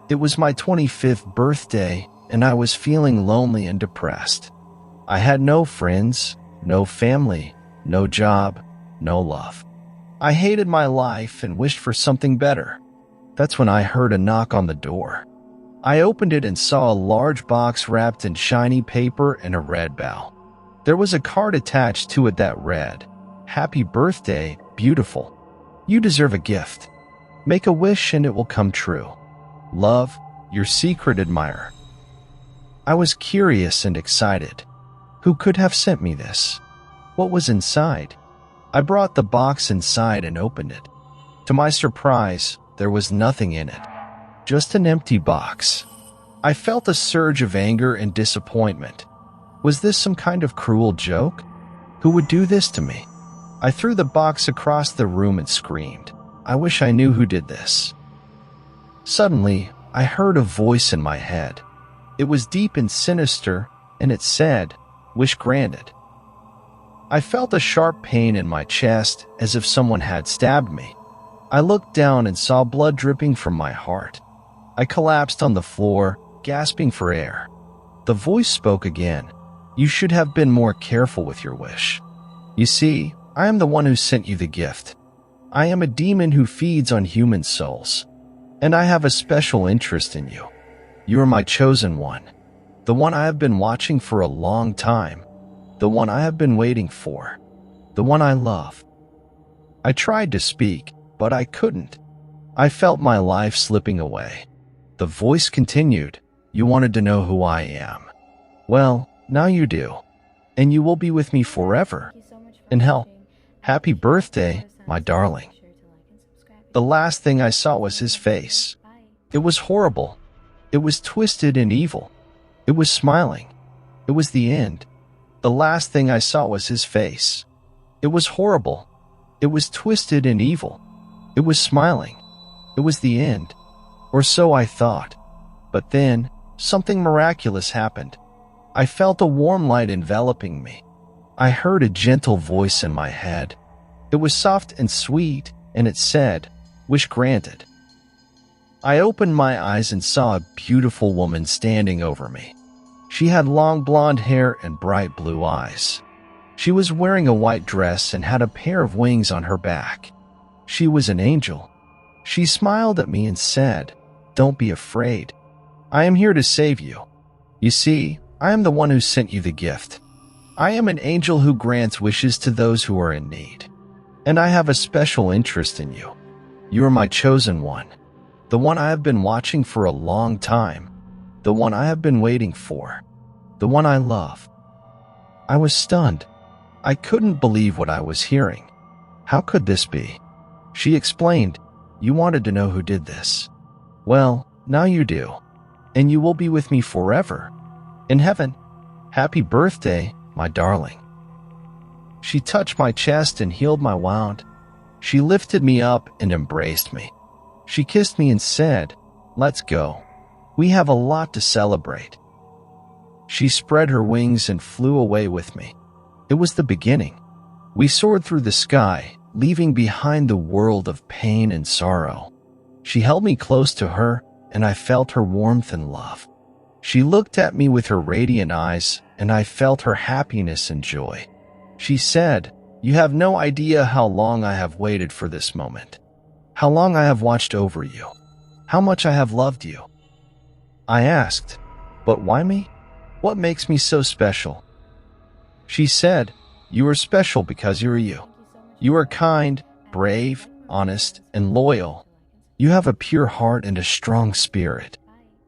It was my 25th birthday, and I was feeling lonely and depressed. I had no friends, no family, no job, no love. I hated my life and wished for something better. That's when I heard a knock on the door. I opened it and saw a large box wrapped in shiny paper and a red bow. There was a card attached to it that read, "Happy birthday, beautiful. You deserve a gift. Make a wish and it will come true. Love, your secret admirer." I was curious and excited. Who could have sent me this? What was inside? I brought the box inside and opened it. To my surprise, there was nothing in it. Just an empty box. I felt a surge of anger and disappointment. Was this some kind of cruel joke? Who would do this to me? I threw the box across the room and screamed, "I wish I knew who did this." Suddenly, I heard a voice in my head. It was deep and sinister, and it said, "Wish granted." I felt a sharp pain in my chest, as if someone had stabbed me. I looked down and saw blood dripping from my heart. I collapsed on the floor, gasping for air. The voice spoke again. "You should have been more careful with your wish. You see, I am the one who sent you the gift. I am a demon who feeds on human souls. And I have a special interest in you. You are my chosen one. The one I have been watching for a long time. The one I have been waiting for. The one I love." I tried to speak, but I couldn't. I felt my life slipping away. The voice continued, "You wanted to know who I am. Well, now you do. And you will be with me forever. In hell. Happy birthday, my darling." The last thing I saw was his face. It was horrible. It was twisted and evil. It was smiling. It was the end. The last thing I saw was his face. It was horrible. It was twisted and evil. It was smiling. It was the end. Or so I thought. But then, something miraculous happened. I felt a warm light enveloping me. I heard a gentle voice in my head. It was soft and sweet, and it said, "Wish granted." I opened my eyes and saw a beautiful woman standing over me. She had long blonde hair and bright blue eyes. She was wearing a white dress and had a pair of wings on her back. She was an angel. She smiled at me and said, "Don't be afraid. I am here to save you. You see, I am the one who sent you the gift. I am an angel who grants wishes to those who are in need. And I have a special interest in you. You are my chosen one. The one I have been watching for a long time. The one I have been waiting for. The one I love." I was stunned. I couldn't believe what I was hearing. How could this be? She explained, "You wanted to know who did this. Well, now you do. And you will be with me forever. In heaven. Happy birthday, my darling." She touched my chest and healed my wound. She lifted me up and embraced me. She kissed me and said, "Let's go. We have a lot to celebrate." She spread her wings and flew away with me. It was the beginning. We soared through the sky, leaving behind the world of pain and sorrow. She held me close to her, and I felt her warmth and love. She looked at me with her radiant eyes, and I felt her happiness and joy. She said, "You have no idea how long I have waited for this moment. How long I have watched over you. How much I have loved you." I asked, "But why me? What makes me so special?" She said, "You are special because you are you. You are kind, brave, honest, and loyal. You have a pure heart and a strong spirit.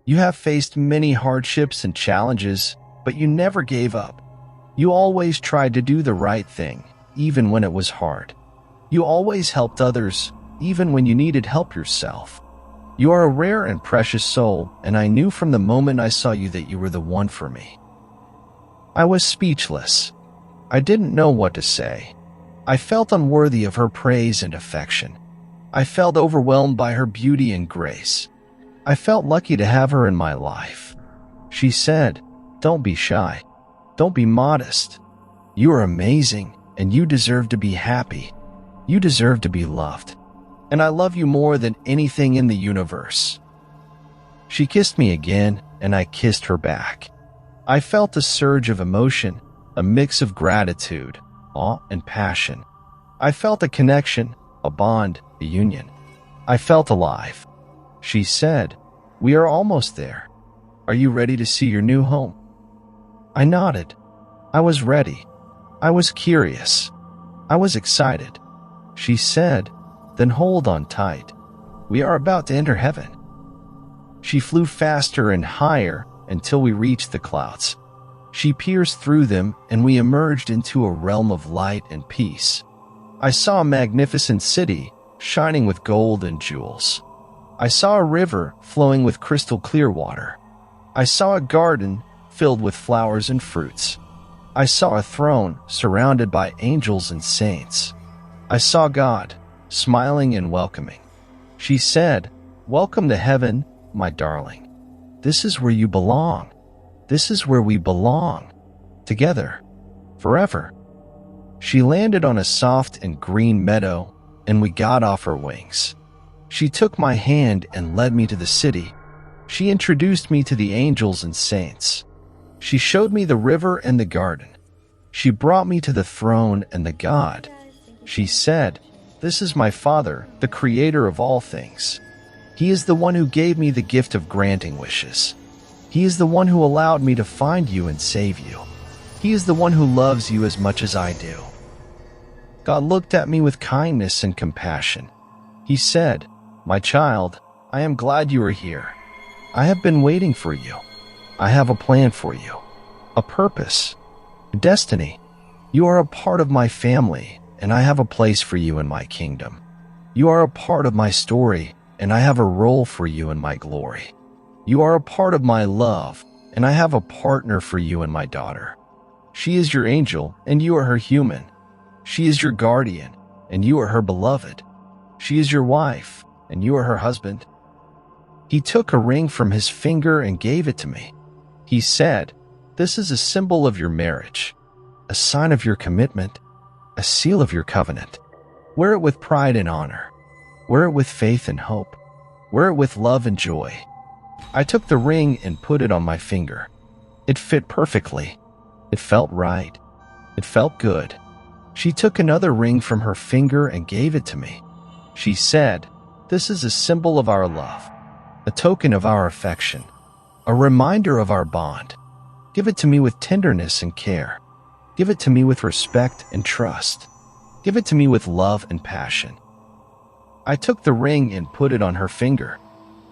You have faced many hardships and challenges, but you never gave up. You always tried to do the right thing, even when it was hard. You always helped others, even when you needed help yourself. You are a rare and precious soul, and I knew from the moment I saw you that you were the one for me." I was speechless. I didn't know what to say. I felt unworthy of her praise and affection. I felt overwhelmed by her beauty and grace. I felt lucky to have her in my life. She said, "Don't be shy. Don't be modest. You are amazing, and you deserve to be happy. You deserve to be loved. And I love you more than anything in the universe." She kissed me again, and I kissed her back. I felt a surge of emotion, a mix of gratitude, awe, and passion. I felt a connection, a bond, a union. I felt alive. She said, "We are almost there. Are you ready to see your new home?" I nodded. I was ready. I was curious. I was excited. She said, "Then hold on tight. We are about to enter heaven." She flew faster and higher until we reached the clouds. She pierced through them, and we emerged into a realm of light and peace. I saw a magnificent city shining with gold and jewels. I saw a river flowing with crystal clear water. I saw a garden filled with flowers and fruits. I saw a throne surrounded by angels and saints. I saw God, smiling and welcoming. She said, "Welcome to heaven, my darling. This is where you belong. This is where we belong. Together. Forever." She landed on a soft and green meadow, and we got off her wings. She took my hand and led me to the city. She introduced me to the angels and saints. She showed me the river and the garden. She brought me to the throne and the God. She said, "This is my Father, the creator of all things. He is the one who gave me the gift of granting wishes. He is the one who allowed me to find you and save you. He is the one who loves you as much as I do." God looked at me with kindness and compassion. He said, "My child, I am glad you are here. I have been waiting for you. I have a plan for you, a purpose, a destiny. You are a part of my family, and I have a place for you in my kingdom. You are a part of my story, and I have a role for you in my glory. You are a part of my love, and I have a partner for you in my daughter. She is your angel, and you are her human. She is your guardian, and you are her beloved. She is your wife, and you are her husband." He took a ring from his finger and gave it to me. He said, "This is a symbol of your marriage, a sign of your commitment, a seal of your covenant. Wear it with pride and honor. Wear it with faith and hope. Wear it with love and joy." I took the ring and put it on my finger. It fit perfectly. It felt right. It felt good. She took another ring from her finger and gave it to me. She said, "This is a symbol of our love, a token of our affection, a reminder of our bond. Give it to me with tenderness and care. Give it to me with respect and trust. Give it to me with love and passion." I took the ring and put it on her finger.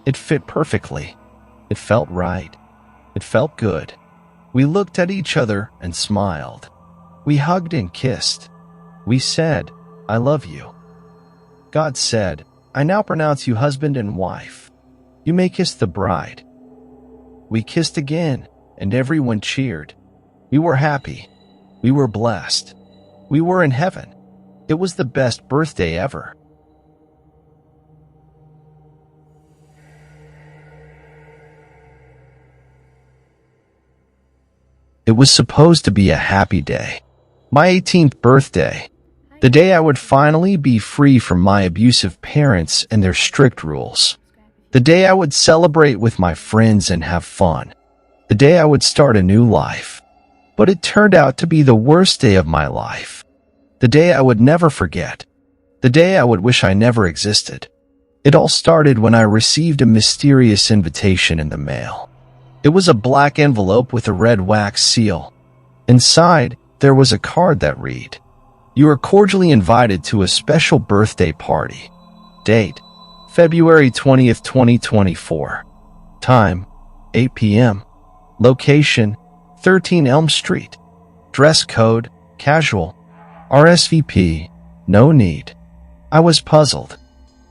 It fit perfectly. It felt right. It felt good. We looked at each other and smiled. We hugged and kissed. We said, "I love you." God said, "I now pronounce you husband and wife. You may kiss the bride." We kissed again, and everyone cheered. We were happy. We were blessed. We were in heaven. It was the best birthday ever. It was supposed to be a happy day. My 18th birthday. The day I would finally be free from my abusive parents and their strict rules. The day I would celebrate with my friends and have fun. The day I would start a new life. But it turned out to be the worst day of my life. The day I would never forget. The day I would wish I never existed. It all started when I received a mysterious invitation in the mail. It was a black envelope with a red wax seal. Inside, there was a card that read, "You are cordially invited to a special birthday party. Date, February 20th, 2024. Time, 8 p.m. Location, 13 Elm Street. Dress code, casual. RSVP, no need." I was puzzled.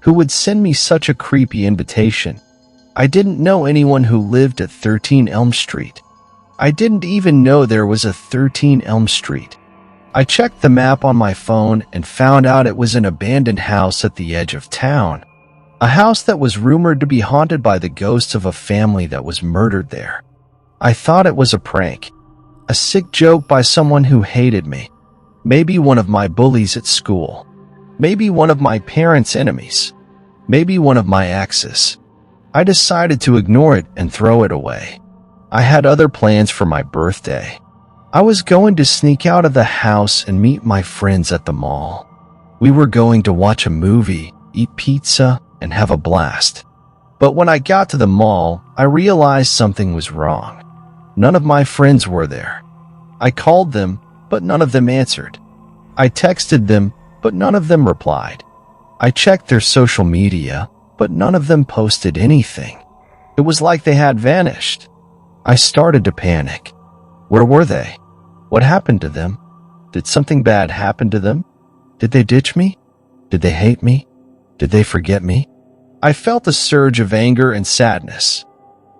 Who would send me such a creepy invitation? I didn't know anyone who lived at 13 Elm Street. I didn't even know there was a 13 Elm Street. I checked the map on my phone and found out it was an abandoned house at the edge of town. A house that was rumored to be haunted by the ghosts of a family that was murdered there. I thought it was a prank. A sick joke by someone who hated me. Maybe one of my bullies at school. Maybe one of my parents' enemies. Maybe one of my exes. I decided to ignore it and throw it away. I had other plans for my birthday. I was going to sneak out of the house and meet my friends at the mall. We were going to watch a movie, eat pizza, and have a blast. But when I got to the mall, I realized something was wrong. None of my friends were there. I called them, but none of them answered. I texted them, but none of them replied. I checked their social media, but none of them posted anything. It was like they had vanished. I started to panic. Where were they? What happened to them? Did something bad happen to them? Did they ditch me? Did they hate me? Did they forget me? I felt a surge of anger and sadness.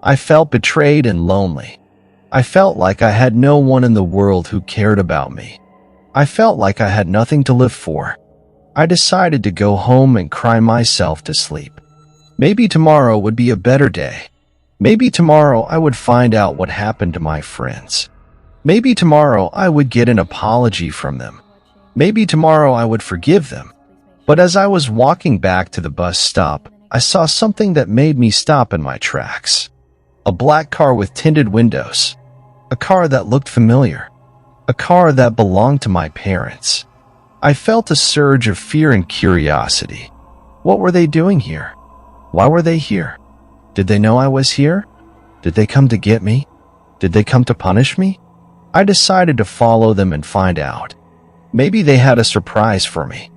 I felt betrayed and lonely. I felt like I had no one in the world who cared about me. I felt like I had nothing to live for. I decided to go home and cry myself to sleep. Maybe tomorrow would be a better day. Maybe tomorrow I would find out what happened to my friends. Maybe tomorrow I would get an apology from them. Maybe tomorrow I would forgive them. But as I was walking back to the bus stop, I saw something that made me stop in my tracks. A black car with tinted windows. A car that looked familiar. A car that belonged to my parents. I felt a surge of fear and curiosity. What were they doing here? Why were they here? Did they know I was here? Did they come to get me? Did they come to punish me? I decided to follow them and find out. Maybe they had a surprise for me.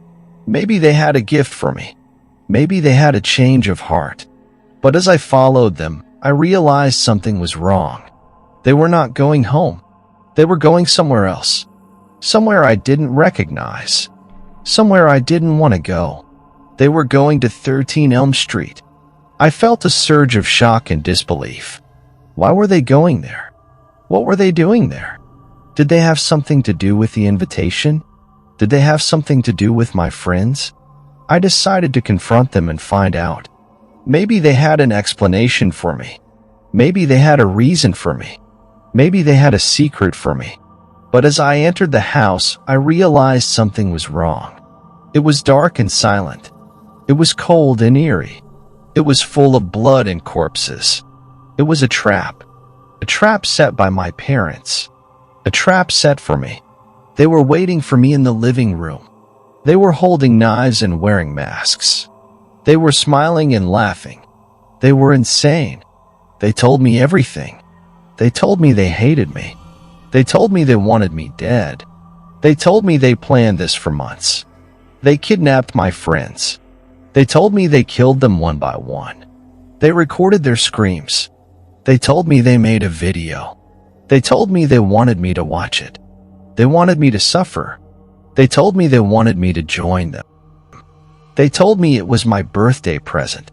Maybe they had a gift for me. Maybe they had a change of heart. But as I followed them, I realized something was wrong. They were not going home. They were going somewhere else. Somewhere I didn't recognize. Somewhere I didn't want to go. They were going to 13 Elm Street. I felt a surge of shock and disbelief. Why were they going there? What were they doing there? Did they have something to do with the invitation? Did they have something to do with my friends? I decided to confront them and find out. Maybe they had an explanation for me. Maybe they had a reason for me. Maybe they had a secret for me. But as I entered the house, I realized something was wrong. It was dark and silent. It was cold and eerie. It was full of blood and corpses. It was a trap set by my parents. A trap set for me. They were waiting for me in the living room. They were holding knives and wearing masks. They were smiling and laughing. They were insane. They told me everything. They told me they hated me. They told me they wanted me dead. They told me they planned this for months. They kidnapped my friends. They told me they killed them one by one. They recorded their screams. They told me they made a video. They told me they wanted me to watch it. They wanted me to suffer. They told me they wanted me to join them. They told me it was my birthday present.